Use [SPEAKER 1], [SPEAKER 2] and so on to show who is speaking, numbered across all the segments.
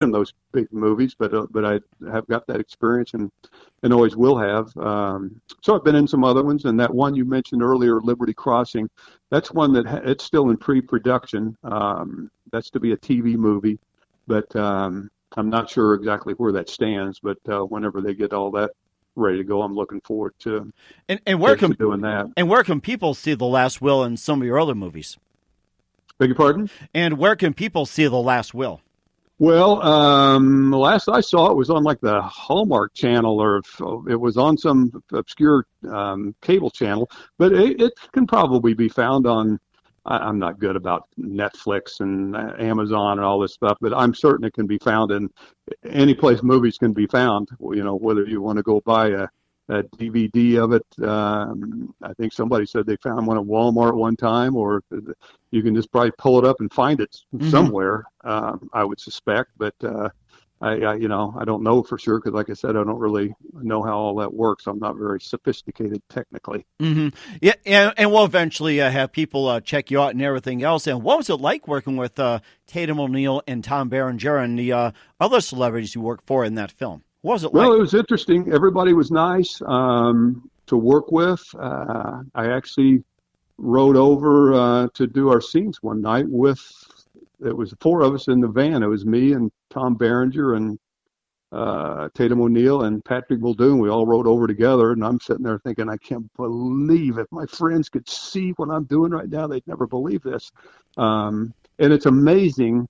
[SPEAKER 1] in those big movies, but I have got that experience and always will have. So I've been in some other ones, and that one you mentioned earlier, Liberty Crossing, that's one that it's still in pre-production. That's to be a TV movie, but I'm not sure exactly where that stands. But whenever they get all that ready to go, I'm looking forward
[SPEAKER 2] And where
[SPEAKER 1] to
[SPEAKER 2] can
[SPEAKER 1] doing that.
[SPEAKER 2] and where can people see The Last Will in some of your other movies?
[SPEAKER 1] Beg your pardon?
[SPEAKER 2] And where can people see The Last Will?
[SPEAKER 1] Well, the last I saw it was on like the Hallmark Channel, or it was on some obscure cable channel. But it can probably be found on. I'm not good about Netflix and Amazon and all this stuff, but I'm certain it can be found in any place movies can be found. You know, whether you want to go buy a DVD of it. I think somebody said they found one at Walmart one time, or you can just probably pull it up and find it somewhere. I would suspect, but I don't know for sure because, like I said, I don't really know how all that works. I'm not very sophisticated technically.
[SPEAKER 2] Yeah, and we'll eventually have people check you out and everything else. And what was it like working with Tatum ONeal and Tom Berenger and the other celebrities you worked for in that film? What was it like?
[SPEAKER 1] Well, it was interesting. Everybody was nice to work with. I actually rode over to do our scenes one night with. It was four of us in the van. It was me and Tom Berenger and Tatum ONeal and Patrick Muldoon. We all rode over together, and I'm sitting there thinking, I can't believe if my friends could see what I'm doing right now, they'd never believe this. And it's amazing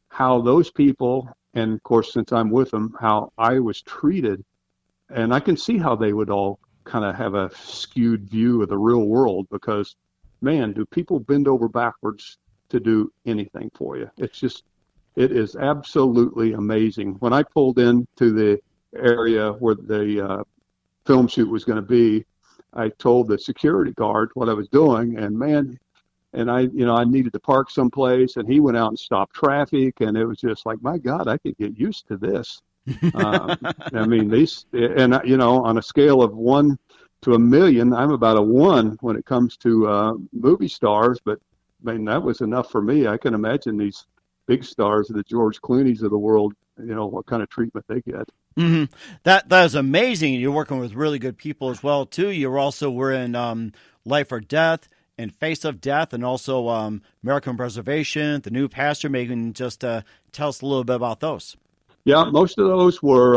[SPEAKER 1] how those people, and of course, since I'm with them, how I was treated. And I can see how they would all kind of have a skewed view of the real world because, man, do people bend over backwards to do anything for you? It is absolutely amazing. When I pulled into the area where the film shoot was going to be, I told the security guard what I was doing, and man, and I needed to park someplace, and he went out and stopped traffic, and it was just like, my God, I could get used to this. I mean, on a scale of 1 to a million, I'm about a 1 when it comes to movie stars, but I mean, that was enough for me. I can imagine these big stars, the George Clooney's of the world, what kind of treatment they get.
[SPEAKER 2] Mm-hmm. That is amazing. You're working with really good people as well, too. You also were in Life or Death and Face of Death, and also American Preservation, The New Pastor. Maybe you can just tell us a little bit about those.
[SPEAKER 1] Yeah, most of those were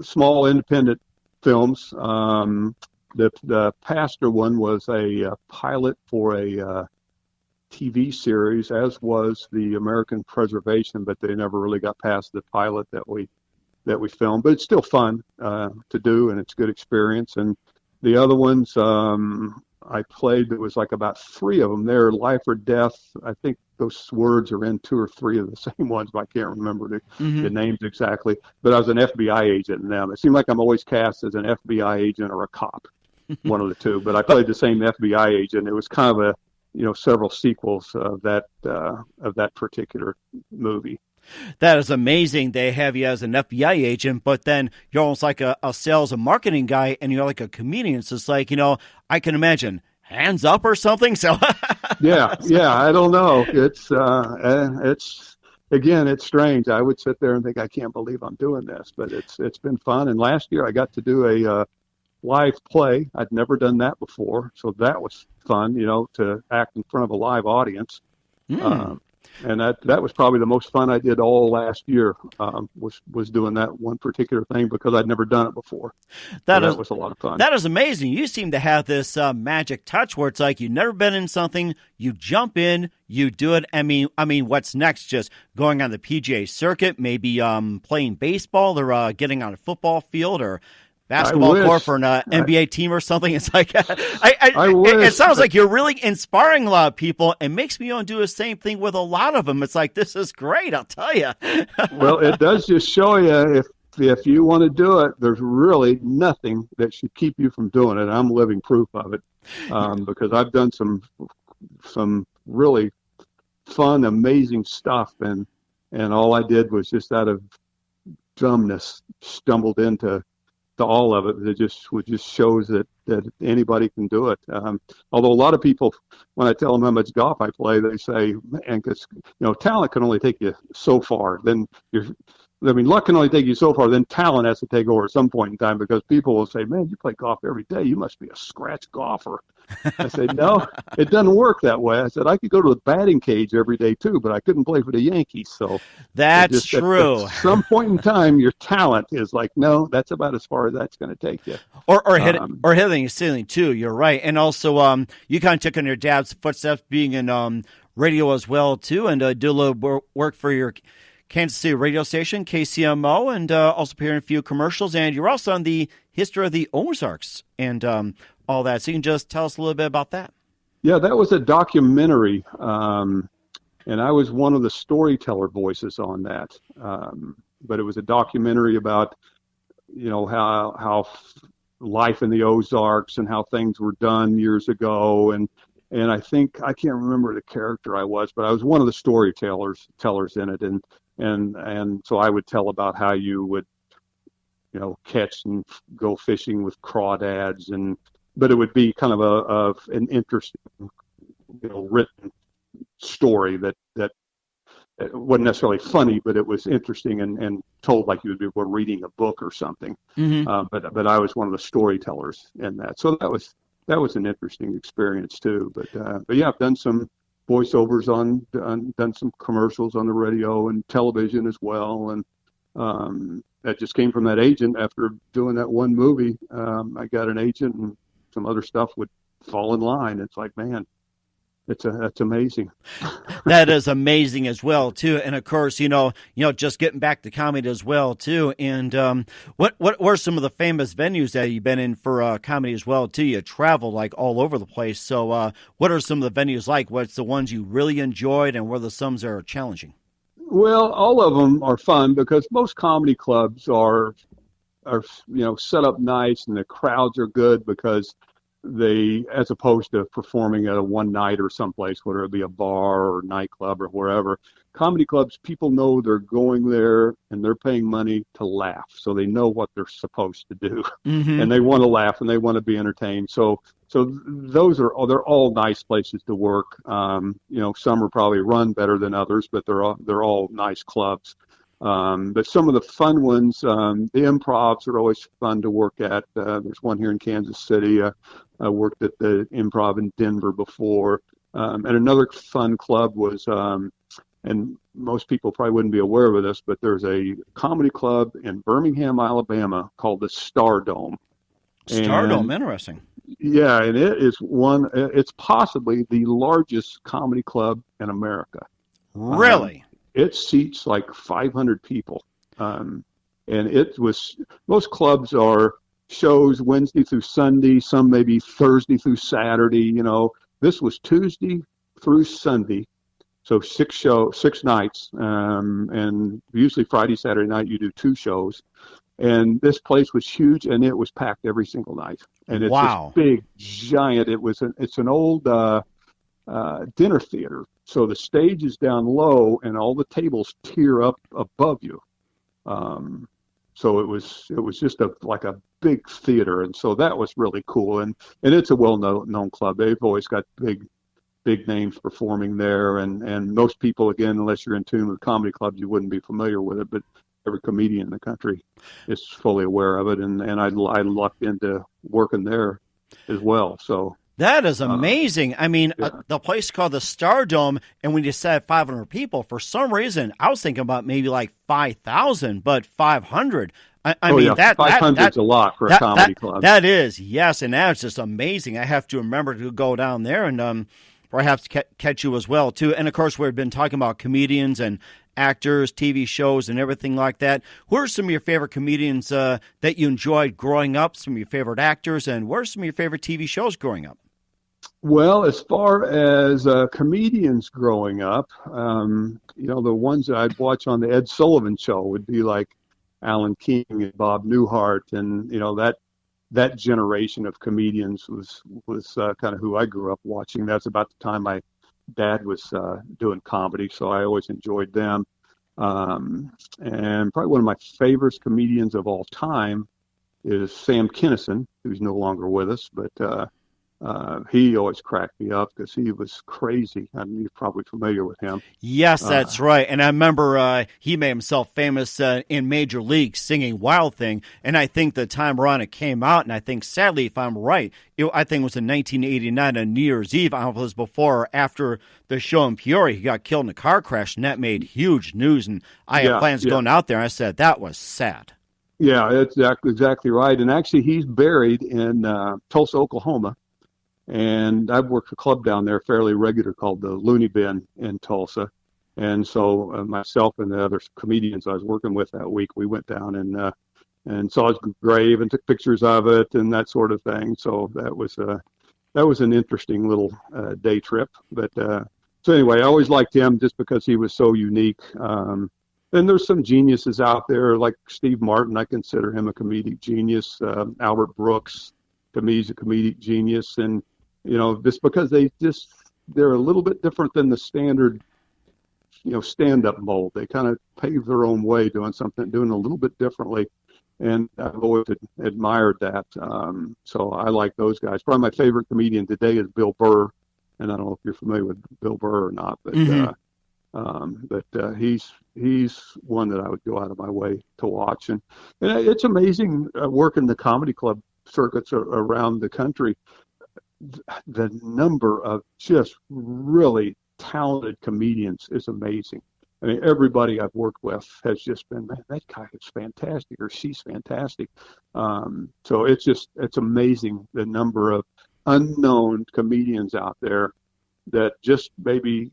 [SPEAKER 1] small independent films. The Pastor one was a pilot for a TV series, as was the American Preservation, but they never really got past the pilot that we filmed. But it's still fun to do, and it's a good experience. And the other ones I played, there was like about 3 of them there, Life or Death. I think those words are in 2 or 3 of the same ones, but I can't remember the names exactly. But I was an FBI agent in them. It seemed like I'm always cast as an FBI agent or a cop, one of the two. But I played the same FBI agent. It was kind of a several sequels of that particular movie.
[SPEAKER 2] That is amazing. They have you as an FBI agent, but then you're almost like a sales and marketing guy, and you're like a comedian. So it's like, I can imagine hands up or something. So
[SPEAKER 1] yeah, I don't know. It's again, it's strange. I would sit there and think, I can't believe I'm doing this, but it's been fun. And last year I got to do a live play. I'd never done that before, so that was fun, to act in front of a live audience. And that was probably the most fun I did all last year, was doing that one particular thing because I'd never done it before. That was a lot of fun.
[SPEAKER 2] That is amazing. You seem to have this magic touch where it's like you've never been in something, you jump in, you do it. I mean, what's next? Just going on the PGA circuit, maybe playing baseball or getting on a football field or basketball court for an NBA team or something. It's like it sounds like you're really inspiring a lot of people, and makes me want to do the same thing with a lot of them. It's like, this is great, I'll tell you.
[SPEAKER 1] Well, it does just show you if you want to do it, there's really nothing that should keep you from doing it. I'm living proof of it because I've done some really fun, amazing stuff, and all I did was just out of dumbness stumbled into to all of it. It just shows that anybody can do it. Although a lot of people, when I tell them how much golf I play, they say, "Man, because talent can only take you so far. Then luck can only take you so far. Then talent has to take over at some point in time, because people will say, 'Man, you play golf every day. You must be a scratch golfer.'" I said, "No, it doesn't work that way." I said, "I could go to the batting cage every day too, but I couldn't play for the Yankees." So
[SPEAKER 2] that's true.
[SPEAKER 1] At some point in time, your talent is like, no, that's about as far as that's going to take you.
[SPEAKER 2] Or hitting a ceiling too. You're right, and also you kind of took in your dad's footsteps, being in radio as well too, and do a little work for your Kansas City radio station, KCMO, and also appeared in a few commercials. And you're also on the history of the Ozarks and all that. So you can just tell us a little bit about that.
[SPEAKER 1] Yeah, that was a documentary, and I was one of the storyteller voices on that. But it was a documentary about, how life in the Ozarks and how things were done years ago. And I think, I can't remember the character I was, but I was one of the storytellers in it. And so I would tell about how you would, catch and go fishing with crawdads, but it would be kind of an interesting, written story that wasn't necessarily funny, but it was interesting and told like you were reading a book or something.
[SPEAKER 2] Mm-hmm.
[SPEAKER 1] But I was one of the storytellers in that, so that was an interesting experience too. But yeah, I've done some voiceovers done some commercials on the radio and television as well, and that just came from that agent. After doing that one movie, I got an agent, and some other stuff would fall in line. It's like, man, that's amazing.
[SPEAKER 2] That is amazing as well too. And of course, just getting back to comedy as well too. And what were some of the famous venues that you've been in for comedy as well too? You travel like all over the place. So what are some of the venues like? What's the ones you really enjoyed, and what are the some that are challenging?
[SPEAKER 1] Well, all of them are fun, because most comedy clubs are set up nice, and the crowds are good, because they, as opposed to performing at a one night or someplace, whether it be a bar or nightclub or wherever, comedy clubs, people know they're going there and they're paying money to laugh. So they know what they're supposed to do,
[SPEAKER 2] mm-hmm.
[SPEAKER 1] and they want to laugh and they want to be entertained. So they're all nice places to work. Some are probably run better than others, but they're all nice clubs. But some of the fun ones, the Improvs are always fun to work at. There's one here in Kansas City. I worked at the Improv in Denver before. And another fun club was, and most people probably wouldn't be aware of this, but there's a comedy club in Birmingham, Alabama called the Stardome.
[SPEAKER 2] Stardome, interesting.
[SPEAKER 1] Yeah, and it's possibly the largest comedy club in America.
[SPEAKER 2] Really?
[SPEAKER 1] It seats like 500 people. And most clubs are shows Wednesday through Sunday, some maybe Thursday through Saturday. This was Tuesday through Sunday. So 6 nights. And usually Friday, Saturday night, you do 2 shows. And this place was huge, and it was packed every single night. And it's
[SPEAKER 2] wow.
[SPEAKER 1] This big, giant, it's an old dinner theater. So the stage is down low, and all the tables tier up above you. So it was just like a big theater, and so that was really cool. And it's a well-known club. They've always got big names performing there, and most people, again, unless you're in tune with comedy clubs, you wouldn't be familiar with it. But every comedian in the country is fully aware of it, and I lucked into working there as well. So.
[SPEAKER 2] That is amazing. The place called the Stardome, and when you said 500 people, for some reason, I was thinking about maybe like 5,000, but 500. That
[SPEAKER 1] 500's a lot for a comedy club.
[SPEAKER 2] That is, yes, and that's just amazing. I have to remember to go down there and perhaps catch you as well, too. And, of course, we've been talking about comedians and actors, TV shows, and everything like that. Who are some of your favorite comedians that you enjoyed growing up, some of your favorite actors, and what are some of your favorite TV shows growing up?
[SPEAKER 1] Well, as far as comedians growing up, the ones that I'd watch on the Ed Sullivan Show would be like Alan King and Bob Newhart, and that generation of comedians was kind of who I grew up watching. That's about the time my dad was doing comedy, so I always enjoyed them. And probably one of my favorite comedians of all time is Sam Kinison, who's no longer with us, but he always cracked me up because he was crazy. I mean, you're probably familiar with him.
[SPEAKER 2] Yes, that's right. And I remember he made himself famous in Major League singing Wild Thing. And I think the time around it came out, and I think, sadly, if I'm right, I think it was in 1989 on New Year's Eve. I don't know if it was before or after the show in Peoria. He got killed in a car crash, and that made huge news. And I had plans going out there, and I said, that was sad.
[SPEAKER 1] Yeah, that's exactly right. And actually, he's buried in Tulsa, Oklahoma. And I've worked a club down there fairly regular called the Looney Bin in Tulsa. And so myself and the other comedians I was working with that week, we went down and saw his grave and took pictures of it and that sort of thing. So that was an interesting little day trip. But so anyway, I always liked him just because he was so unique. And there's some geniuses out there like Steve Martin. I consider him a comedic genius. Albert Brooks, to me, is a comedic genius. And just because they're a little bit different than the standard, stand-up mold. They kind of pave their own way, doing a little bit differently. And I've always admired that. So I like those guys. Probably my favorite comedian today is Bill Burr. And I don't know if you're familiar with Bill Burr or not, but he's one that I would go out of my way to watch. And it's amazing working the comedy club circuits around the country. The number of just really talented comedians is amazing. I mean, everybody I've worked with has just been, man, that guy is fantastic or she's fantastic. So it's amazing the number of unknown comedians out there that just maybe,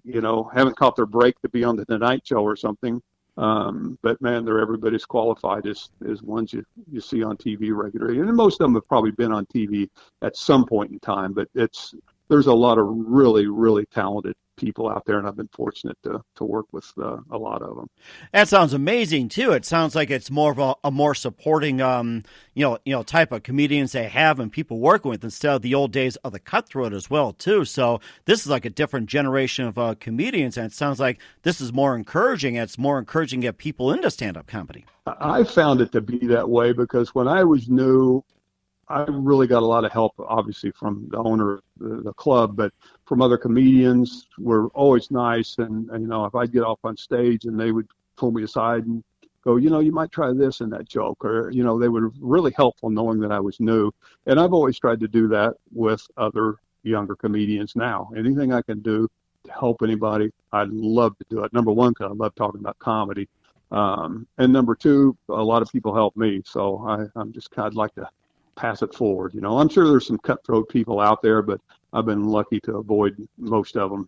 [SPEAKER 1] haven't caught their break to be on the Tonight Show or something. But man, they're everybody's qualified as ones you see on TV regularly. And most of them have probably been on TV at some point in time, but there's a lot of really, really talented people out there, and I've been fortunate to work with a lot of them.
[SPEAKER 2] That sounds amazing too. It sounds like it's more of a more supporting, type of comedians they have and people working with instead of the old days of the cutthroat as well too. So this is like a different generation of comedians, and it sounds like this is more encouraging. It's more encouraging to get people into stand-up comedy.
[SPEAKER 1] I found it to be that way because when I was new, I really got a lot of help, obviously, from the owner of the club, but from other comedians were always nice. And if I'd get off on stage and they would pull me aside and go, you might try this in that joke, or, they were really helpful knowing that I was new. And I've always tried to do that with other younger comedians now. Anything I can do to help anybody, I'd love to do it. Number one, because I love talking about comedy. And number two, a lot of people help me. So I'm just kind of like to pass it forward. I'm sure there's some cutthroat people out there, but I've been lucky to avoid most of them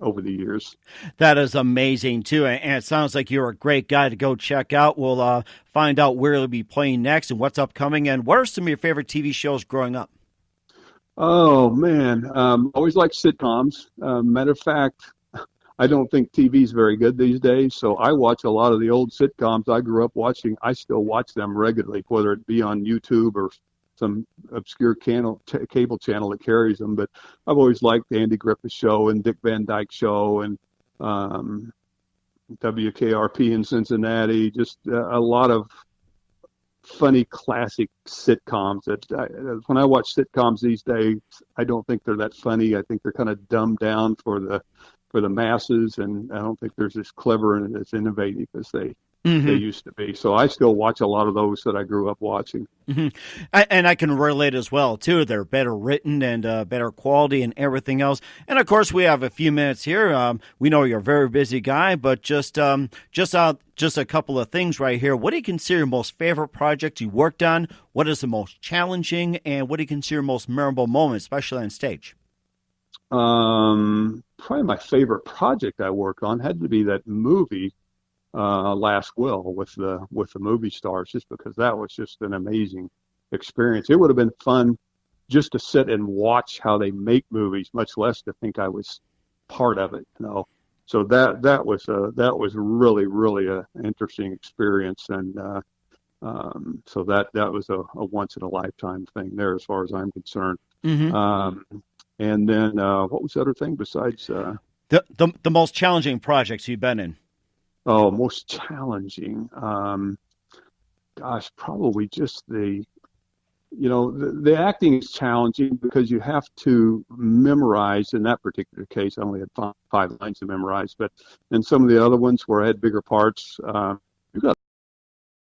[SPEAKER 1] over the years.
[SPEAKER 2] That is amazing too, and it sounds like you're a great guy to go check out. We'll find out where you'll be playing next and what's upcoming, and what are some of your favorite TV shows growing up?
[SPEAKER 1] Oh man, always like sitcoms. Matter of fact, I don't think TV is very good these days, so I watch a lot of the old sitcoms I grew up watching. I still watch them regularly, whether it be on YouTube or some obscure cable channel that carries them. But I've always liked the Andy Griffith Show and Dick Van Dyke Show and WKRP in Cincinnati. Just a lot of funny classic sitcoms that when I watch sitcoms these days, I don't think they're that funny. I think they're kind of dumbed down for the masses, and I don't think they're as clever and as innovative as they used to be. So I still watch a lot of those that I grew up watching.
[SPEAKER 2] Mm-hmm. And I can relate as well, too. They're better written and better quality and everything else. And, of course, we have a few minutes here. We know you're a very busy guy, but just a couple of things right here. What do you consider your most favorite project you worked on? What is the most challenging? And what do you consider your most memorable moment, especially on stage?
[SPEAKER 1] Probably my favorite project I worked on had to be that movie, Last Will, with the movie stars, just because that was just an amazing experience. It would have been fun just to sit and watch how they make movies, much less to think I was part of it. So that was really, really an interesting experience, and so that was a once in a lifetime thing there, as far as I'm concerned. Mm-hmm. And then what was the other thing besides
[SPEAKER 2] the most challenging projects you've been in?
[SPEAKER 1] Oh, most challenging. gosh, probably just the acting is challenging because you have to memorize. In that particular case, I only had five lines to memorize, but in some of the other ones where I had bigger parts,